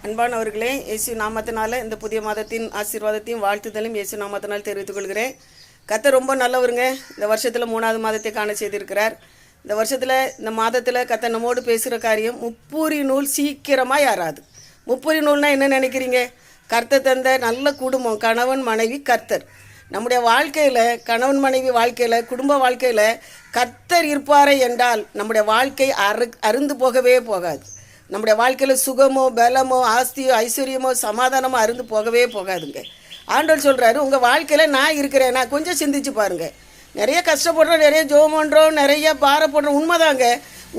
அன்பானவர்களே, இயேசு நாமத்தினால இந்த புதிய மாதத்தின் ஆசீர்வாதத்தையும் வாழ்த்துதலையும் இயேசு நாமத்தினால் தெரிவித்துக் கொள்கிறேன். கர்த்தர் ரொம்ப நல்லவருங்க. இந்த வருஷத்தில் 3வது மாதத்தை காண செய்திருக்கிறார். இந்த வருஷத்தில் இந்த மாதத்தில் கர்த்தர் நம்மோடு பேசுகிற காரியம் முப்புரி நூல் சீக்கிரமாக யாராது. முப்புரி நூல்னால் என்ன நினைக்கிறீங்க? கர்த்தர் தந்த நல்ல குடும்பம், கணவன் மனைவி கர்த்தர். நம்முடைய வாழ்க்கையில், கணவன் மனைவி வாழ்க்கையில், குடும்ப வாழ்க்கையில் கர்த்தர் இருப்பாரே என்றால் நம்முடைய வாழ்க்கை அருந்து போகவே போகாது. நம்முடைய வாழ்க்கையில் சுகமோ, பலமோ, ஆஸ்தியோ, ஐஸ்வர்யமோ, சமாதானமோ அருந்து போகவே போகாதுங்க. ஆண்டவர் சொல்கிறாரு, உங்கள் வாழ்க்கையில் நான் இருக்கிறேன். நான் கொஞ்சம் சிந்திச்சு பாருங்கள். நிறைய கஷ்டப்படுறோம், நிறைய ஜெபம் பண்ணுறோம், நிறைய பாரப்படுறோம். உண்மைதாங்க.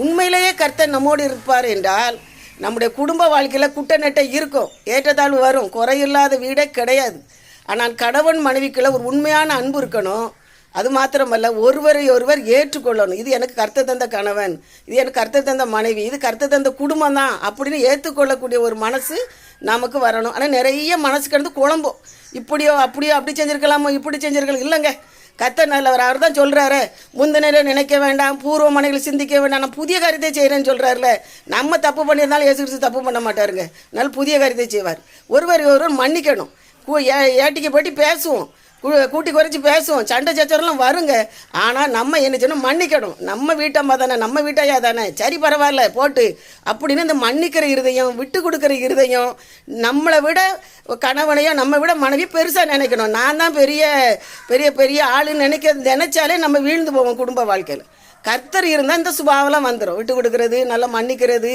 உண்மையிலேயே கர்த்தர் நம்மோடு இருப்பார் என்றால் நம்முடைய குடும்ப வாழ்க்கையில் குட்ட நெட்டை இருக்கும், ஏற்றத்தாழ்வு வரும், குறையில்லாத வீடே கிடையாது. ஆனால் கணவன் மனைவிக்குள்ள ஒரு உண்மையான அன்பு இருக்கணும். அது மாத்திரமல்ல, ஒருவரை ஒருவர் ஏற்றுக்கொள்ளணும். இது எனக்கு கர்த்தர் தந்த கணவன், இது எனக்கு கர்த்தர் தந்த மனைவி, இது கர்த்தர் தந்த குடும்பம் தான் அப்படின்னு ஏற்றுக்கொள்ளக்கூடிய ஒரு மனசு நமக்கு வரணும். ஆனால் நிறைய மனசு கிடந்து குழம்பும். இப்படியோ அப்படியோ, அப்படி செஞ்சுருக்கலாமோ, இப்படி செஞ்சுருக்கலாம். இல்லைங்க, கர்த்தர் நல்லவர். அவர் தான் சொல்கிறாரு, முந்தினையில் நினைக்க வேண்டாம், பூர்வ மனைகளை சிந்திக்க வேண்டாம், நான் புதிய காரியத்தை செய்கிறேன்னு சொல்கிறாருல. நம்ம தப்பு பண்ணியிருந்தாலும் இயேசு கிறிஸ்து தப்பு பண்ண மாட்டாருங்க. நல்ல புதிய காரியத்தை செய்வார். ஒருவர் ஒருவர் மன்னிக்கணும். ஏட்டிக்கு போட்டி பேசுவோம், கூட்டி குறைச்சி பேசுவோம், சண்டை சச்சரெல்லாம் வருங்க. ஆனால் நம்ம என்ன செய்யணும்? மன்னிக்கணும். நம்ம வீட்டம்மா தானே, நம்ம வீட்டையா தானே, சரி பரவாயில்ல போட்டு அப்படின்னு இந்த மன்னிக்கிற இருதயம், விட்டு கொடுக்குற இருதயம், நம்மளை விட கணவனையோ நம்ம விட மனைவி பெருசாக நினைக்கணும். நான் தான் பெரிய பெரிய பெரிய ஆளுன்னு நினைச்சாலே நம்ம வீழ்ந்து போவோம் குடும்ப வாழ்க்கையில். கர்த்தர் இருந்தால் இந்த சுபாவெல்லாம் வந்துடும். விட்டு கொடுக்கறது, நல்லா மன்னிக்கிறது,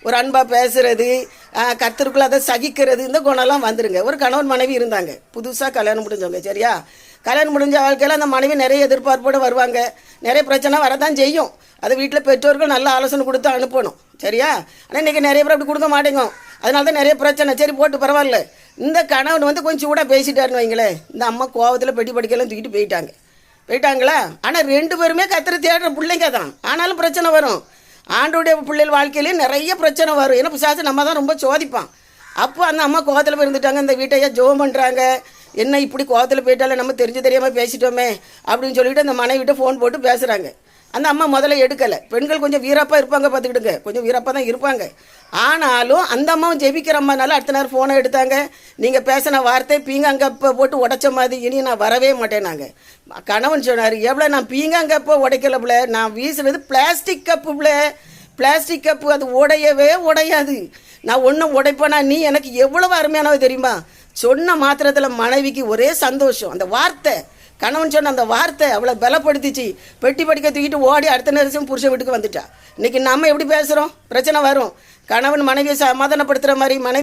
ஒரு அன்பாக பேசுகிறது, கர்த்தருக்குள்ள அதை சகிக்கிறது, இந்த குணம்லாம் வந்துடுங்க. ஒரு கணவன் மனைவி இருந்தாங்க, புதுசாக கல்யாணம் முடிஞ்சவங்க. சரியா? கல்யாணம் முடிஞ்ச வாழ்க்கையில் அந்த மனைவி நிறைய எதிர்பார்ப்போடு வருவாங்க. நிறைய பிரச்சனை வரதான் செய்யும். அதை வீட்டில் பெற்றோர்கள் நல்ல ஆலோசனை கொடுத்து அனுப்பணும். சரியா? ஆனால் இன்றைக்கி நிறைய பேர் அப்படி கொடுக்க மாட்டேங்க. அதனால தான் நிறைய பிரச்சனை. சரி போட்டு பரவாயில்ல. இந்த கணவன் வந்து கொஞ்சம் சூடாக பேசிட்டாருன்னு வைங்களேன், இந்த அம்மா கோவத்தில் பெட்டி படிக்கலாம் தூக்கிட்டு போயிட்டாங்களா? ஆனால் 2 பேருமே கர்த்தரை தேடுற பிள்ளைங்க தான். ஆனாலும் பிரச்சனை வரும். ஆண்டோடைய பிள்ளைகள் வாழ்க்கையிலேயே நிறைய பிரச்சனை வரும். ஏன்னா பிசாசு நம்ம தான் ரொம்ப சோதிப்பான். அப்போ அந்த அம்மா கோவத்தில் போய் இருந்துட்டாங்க. இந்த வீட்டையா ஜெபம் பண்ணுறாங்க. என்ன இப்படி கோவத்தில் போயிட்டாலும் நம்ம தெரியாமல் பேசிட்டோமே அப்படின்னு சொல்லிவிட்டு அந்த மனைவிட்ட ஃபோன் போட்டு பேசுகிறாங்க. அந்த அம்மா முதல்ல எடுக்கலை. பெண்கள் கொஞ்சம் வீரப்பாக இருப்பாங்க, பார்த்துக்கிடுங்க, கொஞ்சம் வீரப்பாக தான் இருப்பாங்க. ஆனாலும் அந்த அம்மாவும் ஜெபிக்கிற அம்மானால அடுத்த நேரம் ஃபோனை எடுத்தாங்க. நீங்கள் பேசின வார்த்தை பீங்காங்கப்பை போட்டு உடைச்ச மாதிரி, இனி நான் வரவே மாட்டேன். நாங்கள் கணவன் சொன்னார், எவ்வளோ நான் பீங்காங்கப்பை உடைக்கல பிள்ளை, நான் வீசுறது பிளாஸ்டிக் கப்பு பிள்ளை, பிளாஸ்டிக் கப்பு, அது உடையவே உடையாது. நான் ஒன்றும் உடைப்பேனா, நீ எனக்கு எவ்வளவு அருமையானவ தெரியுமா? சொன்ன மாத்திரத்தில் மனைவிக்கு ஒரே சந்தோஷம். அந்த வார்த்தை, கணவன் சொன்ன அந்த வார்த்தை அவளை பலப்படுத்திச்சு. பெட்டி படிக்க தூக்கிட்டு ஓடி அடுத்த நேரம் புருஷன் வீட்டுக்கு வந்துட்டா. இன்றைக்கி நம்ம எப்படி பேசுகிறோம்? பிரச்சனை வரும். கணவன் மனைவியை சமாதானப்படுத்துகிற மாதிரி மனைவி